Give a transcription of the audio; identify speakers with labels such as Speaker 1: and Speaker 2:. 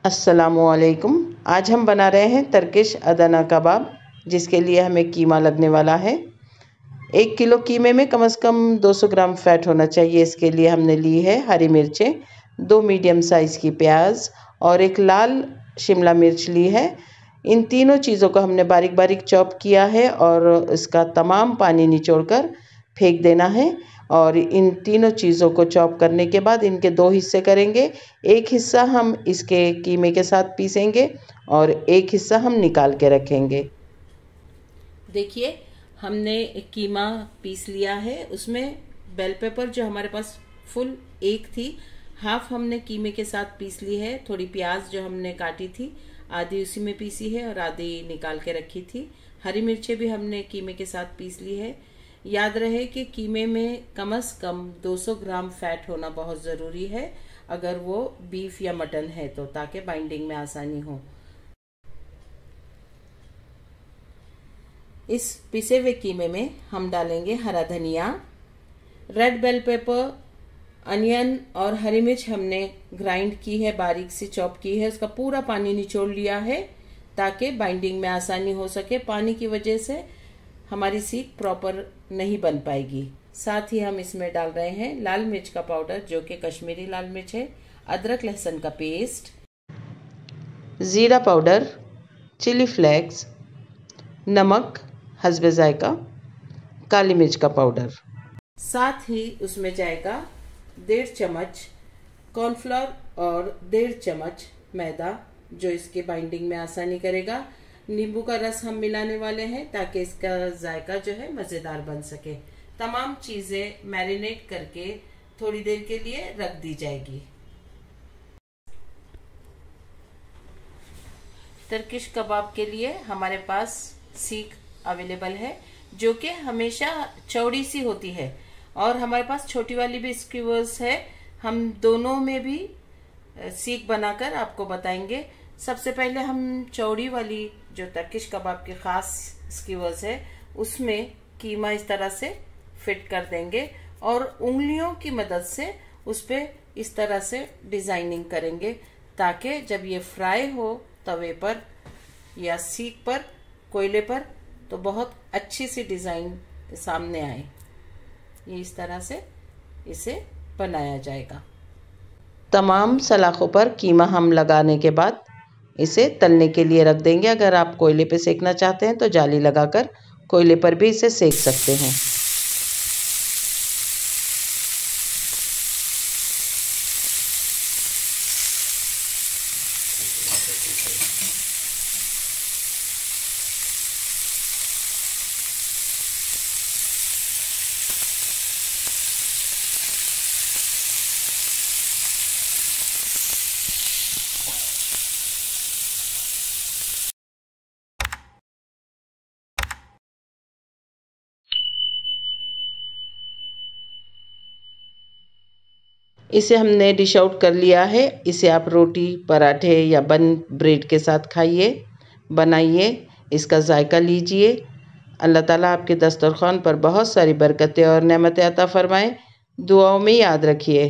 Speaker 1: अस्सलामुअलैकुम। आज हम बना रहे हैं टर्किश अदना कबाब, जिसके लिए हमें कीमा लगने वाला है। 1 किलो कीमे में कम से कम 200 ग्राम फ़ैट होना चाहिए। इसके लिए हमने ली है हरी मिर्चें, 2 मीडियम साइज़ की प्याज और 1 लाल शिमला मिर्च ली है। इन तीनों चीज़ों को हमने बारीक बारीक चॉप किया है और इसका तमाम पानी निचोड़कर फेंक देना है। और इन तीनों चीज़ों को चॉप करने के बाद इनके 2 हिस्से करेंगे। एक हिस्सा हम इसके कीमे के साथ पीसेंगे और एक हिस्सा हम निकाल के रखेंगे।
Speaker 2: देखिए, हमने कीमा पीस लिया है। उसमें बेल पेपर जो हमारे पास फुल 1 थी, हाफ हमने कीमे के साथ पीस ली है। थोड़ी प्याज जो हमने काटी थी, आधी उसी में पीसी है और आधी निकाल के रखी थी। हरी मिर्चें भी हमने कीमे के साथ पीस ली है। याद रहे कि कीमे में कम से कम 200 ग्राम फैट होना बहुत ज़रूरी है, अगर वो बीफ या मटन है तो, ताकि बाइंडिंग में आसानी हो। इस पिसे हुए कीमे में हम डालेंगे हरा धनिया, रेड बेल पेपर, अनियन और हरी मिर्च हमने ग्राइंड की है, बारीक सी चॉप की है। उसका पूरा पानी निचोड़ लिया है ताकि बाइंडिंग में आसानी हो सके। पानी की वजह से हमारी सीख प्रॉपर नहीं बन पाएगी। साथ ही हम इसमें डाल रहे हैं लाल मिर्च का पाउडर, जो कि कश्मीरी लाल मिर्च है, अदरक लहसुन का पेस्ट,
Speaker 1: ज़ीरा पाउडर, चिली फ्लेक्स, नमक हस्बे जायका, काली मिर्च का पाउडर।
Speaker 2: साथ ही उसमें जाएगा 1.5 चम्मच कॉर्नफ्लोर और 1.5 चम्मच मैदा, जो इसके बाइंडिंग में आसानी करेगा। नींबू का रस हम मिलाने वाले हैं ताकि इसका जायका जो है मज़ेदार बन सके। तमाम चीज़ें मैरिनेट करके थोड़ी देर के लिए रख दी जाएगी। टर्किश कबाब के लिए हमारे पास सीख अवेलेबल है, जो कि हमेशा चौड़ी सी होती है, और हमारे पास छोटी वाली भी स्क्यूवर्स है। हम दोनों में भी सीख बनाकर आपको बताएंगे। सबसे पहले हम चौड़ी वाली जो टर्किश कबाब की खास स्क्यूवर्स है, उसमें कीमा इस तरह से फिट कर देंगे और उंगलियों की मदद से उस पर इस तरह से डिजाइनिंग करेंगे, ताकि जब ये फ्राई हो तवे पर या सीख पर, कोयले पर, तो बहुत अच्छी सी डिजाइन सामने आए। ये इस तरह से इसे बनाया जाएगा।
Speaker 1: तमाम सलाखों पर कीमा हम लगाने के बाद इसे तलने के लिए रख देंगे। अगर आप कोयले पे सेकना चाहते हैं तो जाली लगाकर कोयले पर भी इसे सेक सकते हैं। इसे हमने डिश आउट कर लिया है। इसे आप रोटी, पराठे या बन ब्रेड के साथ खाइए, बनाइए, इसका जायका लीजिए। अल्लाह ताला आपके दस्तरखान पर बहुत सारी बरकतें और नेमतें अता फरमाएं। दुआओं में याद रखिए।